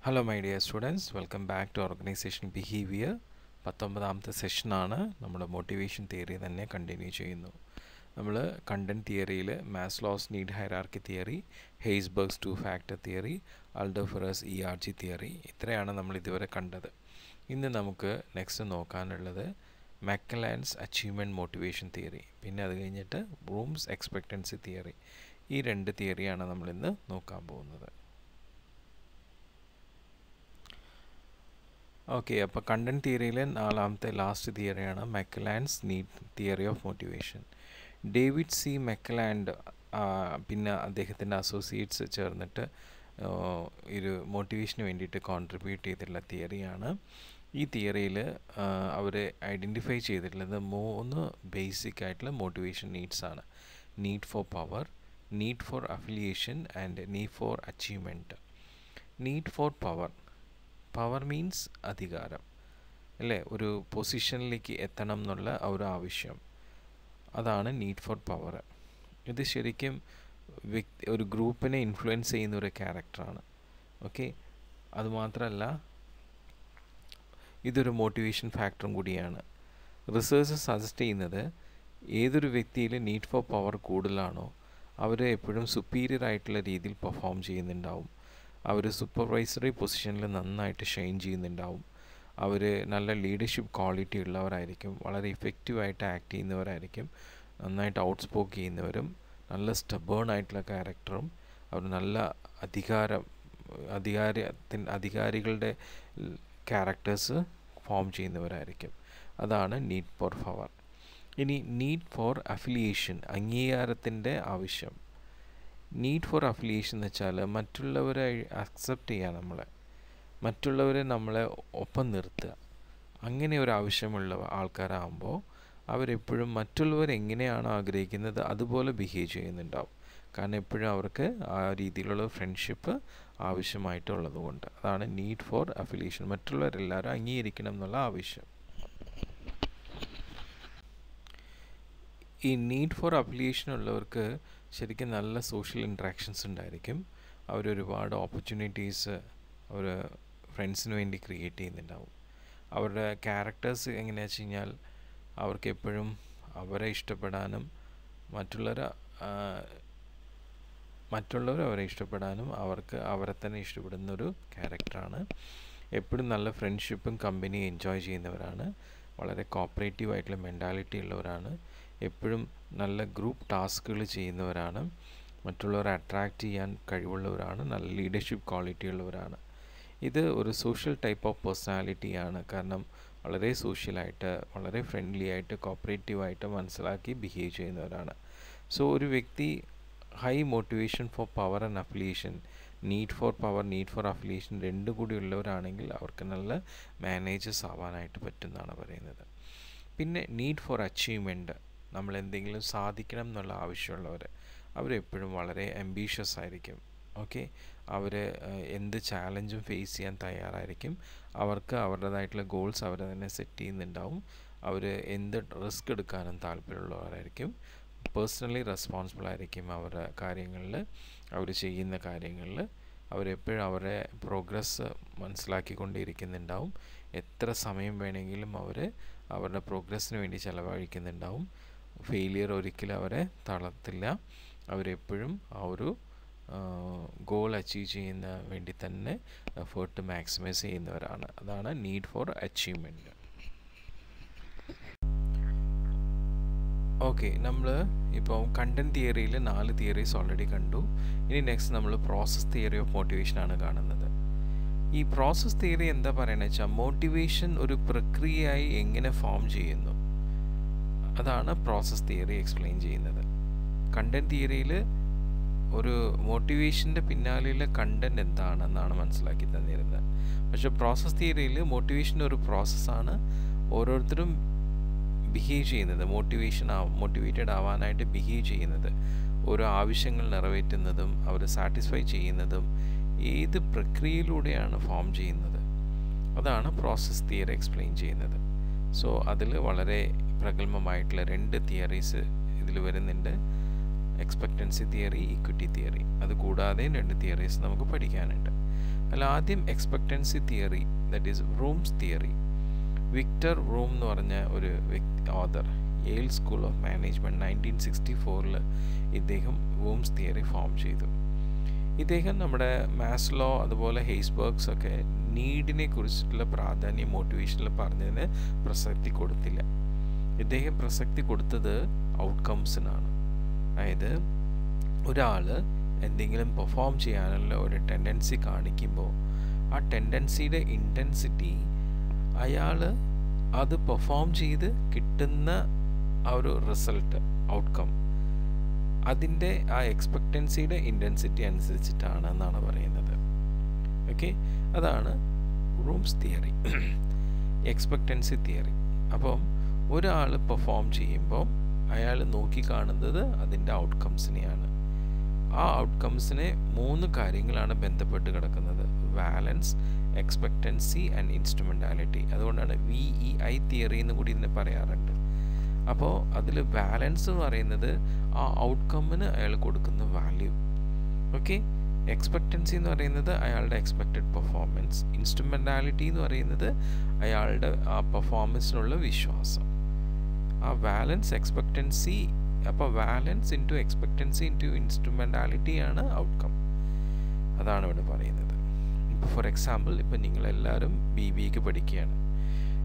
Hello my dear students, welcome back to Organization Behavior. 19ാമത്തെ സെഷനാണ് നമ്മുടെ motivation theory തന്നെ continue ചെയ്യുന്നു. നമ്മൾ കണ്ടന്റ് തിയറിയിൽ Maslow's need hierarchy theory, Herzberg's 2 factor theory, Alderfer's ERG theory ഇത്രയാണ് നമ്മൾ ഇതുവരെ കണ്ടത്. ഇന്ന് നമുക്ക് നെക്സ്റ്റ് നോക്കാനുള്ളത് മക്കലാൻസ് അച്ചീവ്മെൻറ്റ് മോട്ടിവേഷൻ തിയറി, പിന്നെ അത് കഴിഞ്ഞിട്ട് ബ്ലൂംസ് എക്സ്പെക്റ്റൻസി തിയറി. ഈ രണ്ട് തിയറിയാണ് നമ്മളിന്ന് നോക്കാൻ പോകുന്നത്. ഓക്കെ, അപ്പോൾ കണ്ടന്റ് തിയറിയിലെ നാലാമത്തെ ലാസ്റ്റ് തിയറിയാണ് McClelland's need theory of motivation. David C McClelland പിന്നെ അദ്ദേഹത്തിൻ്റെ അസോസിയേറ്റ്സ് ചേർന്നിട്ട് ഒരു മോട്ടിവേഷന് വേണ്ടിയിട്ട് കോൺട്രിബ്യൂട്ട് ചെയ്തിട്ടുള്ള തിയറിയാണ്. ഈ തിയറിയിൽ അവർ ഐഡൻറ്റിഫൈ ചെയ്തിട്ടുള്ളത് 3 ബേസിക് ആയിട്ടുള്ള മോട്ടിവേഷൻ നീഡ്സാണ്. Need for power, need for affiliation and need for achievement. Need for power, power means അധികാരം അല്ലേ, ഒരു പൊസിഷനിലേക്ക് എത്തണം എന്നുള്ള ഒരു ആവശ്യം, അതാണ് നീഡ് ഫോർ പവർ. ഇത് ശരിക്കും ഒരു ഗ്രൂപ്പിനെ ഇൻഫ്ലുവൻസ് ചെയ്യുന്ന ഒരു ക്യാരക്ടറാണ്. ഓക്കെ, അതുമാത്രമല്ല ഇതൊരു മോട്ടിവേഷൻ ഫാക്ടറും കൂടിയാണ്. റിസർച്ച് സജസ്റ്റ് ചെയ്യുന്നത് ഏതൊരു വ്യക്തിയിൽ നീഡ് ഫോർ പവർ കൂടുതലാണോ അവർ എപ്പോഴും സുപ്പീരിയർ ആയിട്ടുള്ള രീതിയിൽ പെർഫോം ചെയ്യുന്നുണ്ടാവും, അവർ സൂപ്പർവൈസറി പൊസിഷനിൽ നന്നായിട്ട് ഷൈൻ ചെയ്യുന്നുണ്ടാവും, അവർ നല്ല ലീഡർഷിപ്പ് ക്വാളിറ്റി ഉള്ളവരായിരിക്കും, വളരെ ഇഫക്റ്റീവായിട്ട് ആക്ട് ചെയ്യുന്നവരായിരിക്കും, നന്നായിട്ട് ഔട്ട്സ്പോക്ക് ചെയ്യുന്നവരും, നല്ല സ്റ്റബേൺ ആയിട്ടുള്ള ക്യാരക്ടറും, അവർ നല്ല അധികാരികളുടെ ക്യാരക്ടേഴ്സ് ഫോം ചെയ്യുന്നവരായിരിക്കും. അതാണ് നീഡ് ഫോർ പവർ. ഇനി നീഡ് ഫോർ അഫിലിയേഷൻ, അംഗീകാരത്തിൻ്റെ ആവശ്യം. നീഡ് ഫോർ അഫിലിയേഷൻ എന്ന് വെച്ചാൽ മറ്റുള്ളവരെ അക്സെപ്റ്റ് ചെയ്യുക, മറ്റുള്ളവരെ നമ്മളെ ഒപ്പം നിർത്തുക. അങ്ങനെ ഒരു ആവശ്യമുള്ള ആൾക്കാരാകുമ്പോൾ അവരെപ്പോഴും മറ്റുള്ളവർ എങ്ങനെയാണോ ആഗ്രഹിക്കുന്നത് അതുപോലെ ബിഹേവ് ചെയ്യുന്നുണ്ടാവും. കാരണം എപ്പോഴും അവർക്ക് ആ രീതിയിലുള്ള ഫ്രണ്ട്ഷിപ്പ് ആവശ്യമായിട്ടുള്ളത് കൊണ്ട്. അതാണ് നീഡ് ഫോർ അഫിലിയേഷൻ, മറ്റുള്ളവരെല്ലാവരും അംഗീകരിക്കണം എന്നുള്ള ആവശ്യം. ഈ നീഡ് ഫോർ അഫിലിയേഷൻ ഉള്ളവർക്ക് ശരിക്കും നല്ല സോഷ്യൽ ഇൻട്രാക്ഷൻസ് ഉണ്ടായിരിക്കും. അവരൊരുപാട് ഓപ്പർച്യൂണിറ്റീസ് അവർ ഫ്രണ്ട്സിന് വേണ്ടി ക്രിയേറ്റ് ചെയ്യുന്നുണ്ടാവും. അവരുടെ ക്യാരക്ടേഴ്സ് എങ്ങനെയാണെന്ന് വെച്ച് കഴിഞ്ഞാൽ അവർക്ക് എപ്പോഴും അവരെ ഇഷ്ടപ്പെടാനും മറ്റുള്ളവർ അവരെ ഇഷ്ടപ്പെടാനും അവർക്ക് അവരെ തന്നെ ഇഷ്ടപ്പെടുന്നൊരു ക്യാരക്ടറാണ്. എപ്പോഴും നല്ല ഫ്രണ്ട്ഷിപ്പും കമ്പനി എൻജോയ് ചെയ്യുന്നവരാണ്, വളരെ കോപ്പറേറ്റീവ് ആയിട്ടുള്ള മെൻറ്റാലിറ്റി ഉള്ളവരാണ്, എപ്പോഴും നല്ല ഗ്രൂപ്പ് ടാസ്കുകൾ ചെയ്യുന്നവരാണ്, മറ്റുള്ളവരെ അട്രാക്റ്റ് ചെയ്യാൻ കഴിവുള്ളവരാണ്, നല്ല ലീഡർഷിപ്പ് ക്വാളിറ്റി ഉള്ളവരാണ്. ഇത് ഒരു സോഷ്യൽ ടൈപ്പ് ഓഫ് പേഴ്സണാലിറ്റിയാണ്. കാരണം വളരെ സോഷ്യലായിട്ട്, വളരെ ഫ്രണ്ട്ലി ആയിട്ട്, കോപ്പറേറ്റീവായിട്ട് മനസ്സിലാക്കി ബിഹേവ് ചെയ്യുന്നവരാണ്. സോ ഒരു വ്യക്തി high motivation four power and affiliation, need for power, need for affiliation രണ്ടും കൂടി ഉള്ളവരാണെങ്കിൽ അവർക്ക് നല്ല മാനേജേഴ്സ് ആവാനായിട്ട് പറ്റുമെന്നാണ് പറയുന്നത്. പിന്നെ നീഡ് ഫോർ അച്ചീവ്മെൻറ്റ്, നമ്മൾ എന്തെങ്കിലും സാധിക്കണം എന്നുള്ള ആവശ്യമുള്ളവർ, അവരെപ്പോഴും വളരെ അംബീഷ്യസ് ആയിരിക്കും. ഓക്കെ, അവർ എന്ത് ചാലഞ്ചും ഫേസ് ചെയ്യാൻ തയ്യാറായിരിക്കും, അവർക്ക് അവരുടേതായിട്ടുള്ള ഗോൾസ് അവർ തന്നെ സെറ്റ് ചെയ്യുന്നുണ്ടാവും, അവർ എന്ത് റിസ്ക് എടുക്കാനും താല്പര്യമുള്ളവരായിരിക്കും, പേഴ്സണലി റെസ്പോൺസിബിൾ ആയിരിക്കും അവരുടെ കാര്യങ്ങളിൽ, അവർ ചെയ്യുന്ന കാര്യങ്ങളിൽ അവരെപ്പോഴും അവരുടെ പ്രോഗ്രസ് മനസ്സിലാക്കിക്കൊണ്ടിരിക്കുന്നുണ്ടാവും, എത്ര സമയം വേണമെങ്കിലും അവർ അവരുടെ പ്രോഗ്രസ്സിന് വേണ്ടി ചിലവഴിക്കുന്നുണ്ടാവും, ഫെയിലിയർ ഒരിക്കലും അവരെ തളർത്തില്ല, അവരെപ്പോഴും ആ ഒരു ഗോൾ അച്ചീവ് ചെയ്യുന്ന വേണ്ടി തന്നെ എഫേർട്ട് മാക്സിമൈസ് ചെയ്യുന്നവരാണ്. അതാണ് നീഡ് ഫോർ അച്ചീവ്മെൻറ്റ്. ഓക്കെ, നമ്മൾ ഇപ്പോൾ കണ്ടന്റ് തിയറിയിൽ 4 തിയറീസ് ഓൾറെഡി കണ്ടു. ഇനി നെക്സ്റ്റ് നമ്മൾ പ്രോസസ് തിയറി ഓഫ് മോട്ടിവേഷനാണ് കാണുന്നത്. ഈ പ്രോസസ് തിയറി എന്താ പറയുന്നത് വെച്ചാൽ മോട്ടിവേഷൻ ഒരു പ്രക്രിയയായി എങ്ങനെ ഫോം ചെയ്യുന്നു, അതാണ് പ്രോസസ് തിയറി എക്സ്പ്ലെയിൻ ചെയ്യുന്നത്. കണ്ടന്റ് തിയറിയിൽ ഒരു മോട്ടിവേഷൻ്റെ പിന്നാലെയുള്ള കണ്ടന്റ് എന്താണെന്നാണ് മനസ്സിലാക്കി തന്നിരുന്നത്. പക്ഷേ പ്രോസസ് തിയറിയിൽ മോട്ടിവേഷൻ ഒരു പ്രോസസ്സാണ്, ഓരോരുത്തരും ബിഹേവ് ചെയ്യുന്നത്, മോട്ടിവേറ്റഡ് ആവാനായിട്ട് ബിഹേവ് ചെയ്യുന്നത്, ഓരോ ആവശ്യങ്ങൾ നിറവേറ്റുന്നതും അവർ സാറ്റിസ്ഫൈ ചെയ്യുന്നതും ഏത് പ്രക്രിയയിലൂടെയാണ് ഫോം ചെയ്യുന്നത്, അതാണ് പ്രോസസ് തിയറി എക്സ്പ്ലെയിൻ ചെയ്യുന്നത്. സോ അതിൽ വളരെ പ്രഗത്ഭമായിട്ടുള്ള 2 തിയറീസ് ഇതിൽ വരുന്നുണ്ട്. Expectancy theory, equity theory. അത് കൂടാതെ 2 തിയറീസ് നമുക്ക് പഠിക്കാനുണ്ട്. അതിൽ ആദ്യം expectancy theory, that is rooms theory. Victor room എന്ന് പറഞ്ഞ ഒരു author, Yale school of management 1964 ഇദ്ദേഹം റൂംസ് തിയറി ഫോം ചെയ്തു. ഇദ്ദേഹം നമ്മുടെ മാസ്ലോ അതുപോലെ ഹെയ്സ്ബർഗ്സ് ഒക്കെ നീഡിനെ കുറിച്ചിട്ടുള്ള പ്രാധാന്യം മോട്ടിവേഷനിൽ പറഞ്ഞതിന് പ്രസക്തി കൊടുത്തില്ല. ഇദ്ദേഹം പ്രസക്തി കൊടുത്തത് ഔട്ട്കംസിനാണ്. അതായത് ഒരാൾ എന്തെങ്കിലും പെർഫോം ചെയ്യാനുള്ള ഒരു ടെൻഡൻസി കാണിക്കുമ്പോൾ ആ ടെൻഡൻസിയുടെ ഇൻറ്റൻസിറ്റി അയാൾ അത് പെർഫോം ചെയ്ത് കിട്ടുന്ന ആ ഒരു റിസൾട്ട്, ഔട്ട്കം, അതിൻ്റെ ആ എക്സ്പെക്റ്റൻസിയുടെ ഇൻറ്റൻസിറ്റി അനുസരിച്ചിട്ടാണ് എന്നാണ് പറയുന്നത്. ഓക്കെ, അതാണ് റൂംസ് തിയറി, എക്സ്പെക്റ്റൻസി തിയറി. അപ്പം ഒരാൾ പെർഫോം ചെയ്യുമ്പോൾ അയാൾ നോക്കിക്കാണുന്നത് അതിൻ്റെ ഔട്ട്കംസിനെയാണ്. ആ ഔട്ട്കംസിനെ 3 കാര്യങ്ങളാണ് ബന്ധപ്പെട്ട് കിടക്കുന്നത്: വാലൻസ്, എക്സ്പെക്റ്റൻസി ആൻഡ് ഇൻസ്ട്രുമെൻറ്റാലിറ്റി. അതുകൊണ്ടാണ് VEI തിയറി എന്ന് കൂടി ഇതിനെ പറയാറുണ്ട്. അപ്പോൾ അതിൽ വാലൻസ് എന്ന് പറയുന്നത് ആ ഔട്ട്കമ്മിന് അയാൾ കൊടുക്കുന്ന വാല്യൂ. ഓക്കെ, എക്സ്പെക്റ്റൻസി എന്ന് പറയുന്നത് അയാളുടെ എക്സ്പെക്റ്റഡ് പെർഫോമൻസ്, ഇൻസ്ട്രുമെൻറ്റാലിറ്റി എന്ന് പറയുന്നത് അയാളുടെ ആ പെർഫോമൻസിനുള്ള വിശ്വാസം. ആ വാലൻസ്, എക്സ്പെക്റ്റൻസി, അപ്പോൾ വാലൻസ് ഇൻറ്റു എക്സ്പെക്റ്റൻസി ഇൻറ്റു ഇൻസ്ട്രുമെൻറ്റാലിറ്റിയാണ് ഔട്ട്കം. അതാണ് ഇവിടെ പറയുന്നത്. ഇപ്പോൾ ഫോർ എക്സാമ്പിൾ, ഇപ്പോൾ നിങ്ങളെല്ലാവരും BBAക്ക് പഠിക്കുകയാണ്.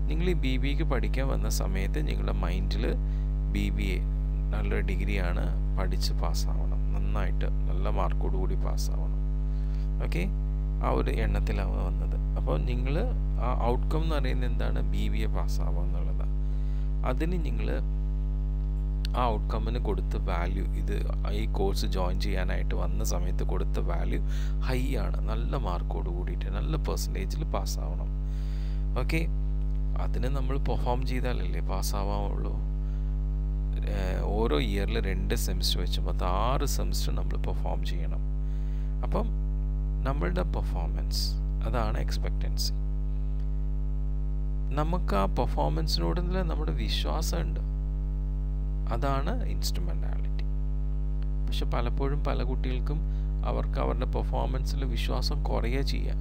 നിങ്ങൾ ഈ BBAക്ക് പഠിക്കാൻ വന്ന സമയത്ത് നിങ്ങളുടെ മൈൻഡിൽ BBA നല്ലൊരു ഡിഗ്രിയാണ്, പഠിച്ച് പാസ്സാവണം, നന്നായിട്ട് നല്ല മാർക്കോടുകൂടി പാസ്സാവണം. ഓക്കെ, ആ ഒരു എണ്ണത്തിലാണ് വന്നത്. അപ്പോൾ നിങ്ങൾ ആ ഔട്ട്കം എന്ന് പറയുന്നത് എന്താണ്? BBA പാസ്സാവുക എന്നുള്ളതാണ്. അതിന് നിങ്ങൾ ആ ഔട്ട്കമ്മിന് കൊടുത്ത വാല്യൂ, ഇത് ഈ കോഴ്സ് ജോയിൻ ചെയ്യാനായിട്ട് വന്ന സമയത്ത് കൊടുത്ത വാല്യൂ ഹൈ ആണ്, നല്ല മാർക്കോട് കൂടിയിട്ട് നല്ല പെർസെൻറ്റേജിൽ പാസ്സാവണം. ഓക്കെ, അതിന് നമ്മൾ പെർഫോം ചെയ്താലല്ലേ പാസ്സാവാവുള്ളൂ. ഓരോ ഇയറിൽ 2 സെമിസ്റ്റർ വെച്ച് മൊത്തം 6 സെമിസ്റ്റർ നമ്മൾ പെർഫോം ചെയ്യണം. അപ്പം നമ്മളുടെ പെർഫോമൻസ്, അതാണ് എക്സ്പെക്റ്റൻസി. നമുക്ക് ആ പെർഫോമൻസിനോടുള്ള നമ്മുടെ വിശ്വാസമുണ്ട്, അതാണ് ഇൻസ്ട്രുമെൻറ്റാലിറ്റി. പക്ഷെ പലപ്പോഴും പല കുട്ടികൾക്കും അവർക്ക് അവരുടെ പെർഫോമൻസിൽ വിശ്വാസം കുറയുക ചെയ്യുക.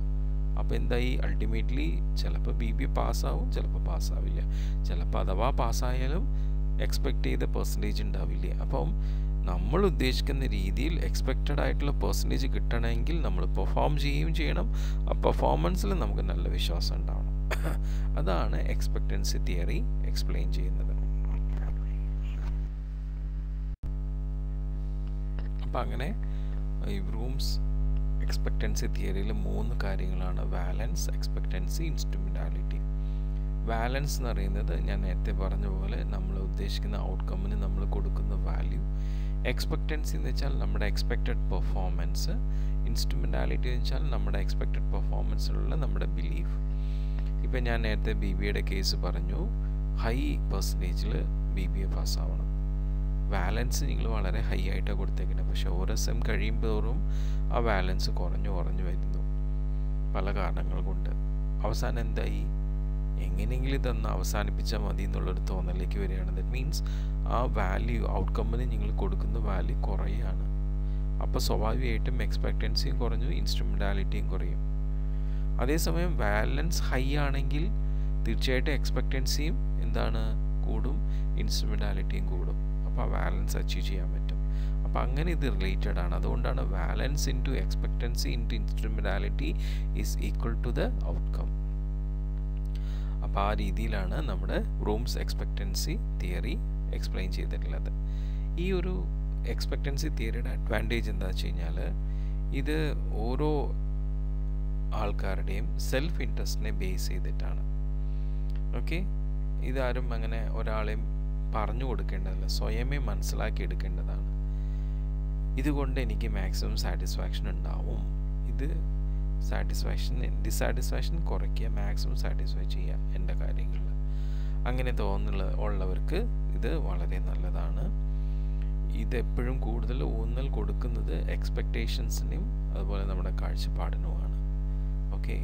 അപ്പോൾ എന്തായി? അൾട്ടിമേറ്റ്ലി ചിലപ്പോൾ BBA പാസ്സാവും, ചിലപ്പോൾ പാസ്സാവില്ല. ചിലപ്പോൾ അഥവാ പാസ്സായാലും എക്സ്പെക്റ്റ് ചെയ്ത പെർസെൻറ്റേജ് ഉണ്ടാവില്ല. അപ്പം നമ്മൾ ഉദ്ദേശിക്കുന്ന രീതിയിൽ എക്സ്പെക്റ്റഡ് ആയിട്ടുള്ള പെർസെൻറ്റേജ് കിട്ടണമെങ്കിൽ നമ്മൾ പെർഫോം ചെയ്യുകയും ചെയ്യണം. ആ പെർഫോമൻസിൽ നമുക്ക് നല്ല വിശ്വാസം ഉണ്ടാവണം. അതാണ് എക്സ്പെക്റ്റൻസി തിയറി എക്സ്പ്ലെയിൻ ചെയ്യുന്നത്. അപ്പം അങ്ങനെ ഈ റൂംസ് എക്സ്പെക്റ്റൻസി തിയറിയിൽ 3 കാര്യങ്ങളാണ്: വാലൻസ്, എക്സ്പെക്റ്റൻസി, ഇൻസ്ട്രുമെൻറ്റാലിറ്റി. വാലൻസ് എന്ന് പറയുന്നത് ഞാൻ നേരത്തെ പറഞ്ഞ പോലെ നമ്മൾ ഉദ്ദേശിക്കുന്ന ഔട്ട്കമ്മിന് നമ്മൾ കൊടുക്കുന്ന വാല്യൂ. എക്സ്പെക്റ്റൻസി എന്ന് വെച്ചാൽ നമ്മുടെ എക്സ്പെക്റ്റഡ് പെർഫോമൻസ്. ഇൻസ്ട്രുമെൻറ്റാലിറ്റി എന്ന് വെച്ചാൽ നമ്മുടെ എക്സ്പെക്റ്റഡ് പെർഫോമൻസിലുള്ള നമ്മുടെ ബിലീഫ്. ഇപ്പം ഞാൻ നേരത്തെ BBAയുടെ കേസ് പറഞ്ഞു, ഹൈ പെർസെൻറ്റേജിൽ BBA പാസ്സാവണം. വാലൻസ് നിങ്ങൾ വളരെ ഹൈ ആയിട്ടാണ് കൊടുത്തേക്കുന്നത്. പക്ഷേ ഓരോ സെം കഴിയുമ്പോഴും ആ വാലൻസ് കുറഞ്ഞു വരുന്നു പല കാരണങ്ങൾ കൊണ്ട്. അവസാനം എന്തായി? എങ്ങനെയെങ്കിലും ഇതൊന്ന് അവസാനിപ്പിച്ചാൽ മതി എന്നുള്ളൊരു തോന്നലേക്ക് വരികയാണ്. ദറ്റ് മീൻസ് ആ വാല്യൂ, ഔട്ട്കമ്മിന് നിങ്ങൾ കൊടുക്കുന്ന വാല്യൂ കുറയാണ്. അപ്പോൾ സ്വാഭാവികമായിട്ടും എക്സ്പെക്റ്റൻസിയും കുറഞ്ഞു, ഇൻസ്ട്രുമെൻറ്റാലിറ്റിയും കുറയും. അതേസമയം വാലൻസ് ഹൈ ആണെങ്കിൽ തീർച്ചയായിട്ടും എക്സ്പെക്റ്റൻസിയും എന്താണ്? കൂടും, ഇൻസ്ട്രുമെൻറ്റാലിറ്റിയും കൂടും. അപ്പോൾ ആ വാലൻസ് അച്ചീവ് ചെയ്യാൻ പറ്റും. അപ്പോൾ അങ്ങനെ ഇത് റിലേറ്റഡ് ആണ്. അതുകൊണ്ടാണ് valence into expectancy into instrumentality is equal to the outcome. അപ്പോൾ ആ രീതിയിലാണ് നമ്മുടെ റൂംസ് എക്സ്പെക്റ്റൻസി തിയറി എക്സ്പ്ലെയിൻ ചെയ്തിട്ടുള്ളത്. ഈ ഒരു എക്സ്പെക്റ്റൻസി തിയറിയുടെ അഡ്വാൻറ്റേജ് എന്താ വെച്ച് കഴിഞ്ഞാൽ, ഇത് ഓരോ ആൾക്കാരുടെയും സെൽഫ് ഇൻട്രസ്റ്റിനെ ബേസ് ചെയ്തിട്ടാണ്. ഓക്കെ, ഇതാരും അങ്ങനെ ഒരാളെയും പറഞ്ഞു കൊടുക്കേണ്ടതല്ല, സ്വയമേ മനസ്സിലാക്കി എടുക്കേണ്ടതാണ്. ഇതുകൊണ്ട് എനിക്ക് മാക്സിമം സാറ്റിസ്ഫാക്ഷൻ ഉണ്ടാവും, ഇത് ഡിസാറ്റിസ്ഫാക്ഷൻ കുറയ്ക്കുക, മാക്സിമം സാറ്റിസ്ഫൈ ചെയ്യുക എൻ്റെ കാര്യങ്ങളിൽ. അങ്ങനെ ഉള്ളവർക്ക് ഇത് വളരെ നല്ലതാണ്. ഇതെപ്പോഴും കൂടുതൽ ഊന്നൽ കൊടുക്കുന്നത് എക്സ്പെക്റ്റേഷൻസിനും അതുപോലെ നമ്മുടെ കാഴ്ചപ്പാടിനുമാണ്. ഓക്കെ,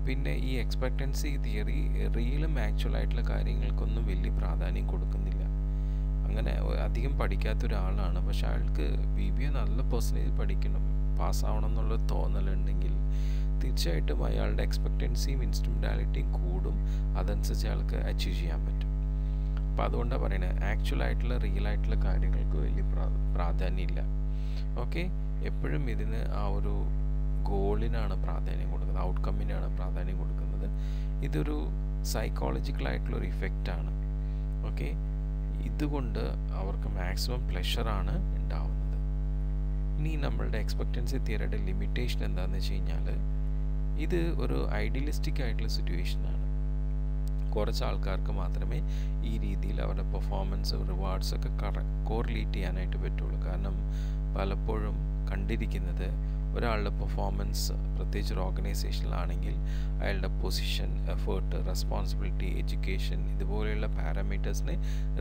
പിന്നെ ഈ എക്സ്പെക്റ്റൻസി തിയറി റിയലും ആക്ച്വൽ ആയിട്ടുള്ള കാര്യങ്ങൾക്കൊന്നും വലിയ പ്രാധാന്യം കൊടുക്കുന്നില്ല. അങ്ങനെ അധികം പഠിക്കാത്ത ഒരാളാണ്, പക്ഷെ അയാൾക്ക് BBA നല്ല പെർസെൻറ്റേജ് പഠിക്കണം, പാസ്സാവണം എന്നുള്ള തോന്നലുണ്ടെങ്കിൽ തീർച്ചയായിട്ടും അയാളുടെ എക്സ്പെക്റ്റൻസിയും ഇൻസ്ട്രുമെൻറ്റാലിറ്റിയും കൂടും, അതനുസരിച്ച് അയാൾക്ക് അച്ചീവ് ചെയ്യാൻ പറ്റും. അപ്പോൾ അതുകൊണ്ടാണ് പറയുന്നത്, ആക്ച്വൽ ആയിട്ടുള്ള റിയൽ ആയിട്ടുള്ള കാര്യങ്ങൾക്ക് വലിയ പ്രാധാന്യമില്ല. ഓക്കെ, എപ്പോഴും ഇതിന് ആ ഒരു ഗോളിനാണ് പ്രാധാന്യം കൊടുക്കുന്നത്, ഔട്ട്കമ്മിനാണ് പ്രാധാന്യം കൊടുക്കുന്നത്. ഇതൊരു സൈക്കോളജിക്കലായിട്ടുള്ളൊരു ഇഫക്റ്റാണ്. ഓക്കെ, ഇതുകൊണ്ട് അവർക്ക് മാക്സിമം പ്ലഷറാണ് ഉണ്ടാവുന്നത്. ഇനി നമ്മളുടെ എക്സ്പെക്റ്റൻസി തിയറിയുടെ ലിമിറ്റേഷൻ എന്താണെന്ന് വെച്ച് കഴിഞ്ഞാൽ, ഇത് ഒരു ഐഡിയലിസ്റ്റിക് ആയിട്ടുള്ള സിറ്റുവേഷനാണ്. കുറച്ച് ആൾക്കാർക്ക് മാത്രമേ ഈ രീതിയിൽ അവരുടെ പെർഫോമൻസ് റിവാർഡ്സ് ഒക്കെ കോറിലേറ്റ് ചെയ്യാനായിട്ട് പറ്റുള്ളൂ. കാരണം പലപ്പോഴും കണ്ടിരിക്കുന്നത്, ഒരാളുടെ പെർഫോമൻസ് പ്രത്യേകിച്ച് ഒരു ഓർഗനൈസേഷനിലാണെങ്കിൽ അയാളുടെ പൊസിഷൻ, എഫേർട്ട്, റെസ്പോൺസിബിലിറ്റി, എഡ്യൂക്കേഷൻ ഇതുപോലെയുള്ള പാരാമീറ്റേഴ്സിനെ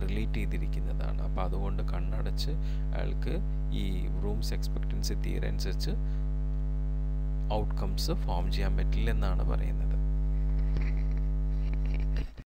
റിലേറ്റ് ചെയ്തിരിക്കുന്നതാണ്. അപ്പോൾ അതുകൊണ്ട് കണ്ണടച്ച് അയാൾക്ക് ഈ റൂംസ് എക്സ്പെക്റ്റൻസി തിയറി അനുസരിച്ച് ഔട്ട്കംസ് ഫോം ചെയ്യാൻ പറ്റില്ലെന്നാണ് പറയുന്നത്.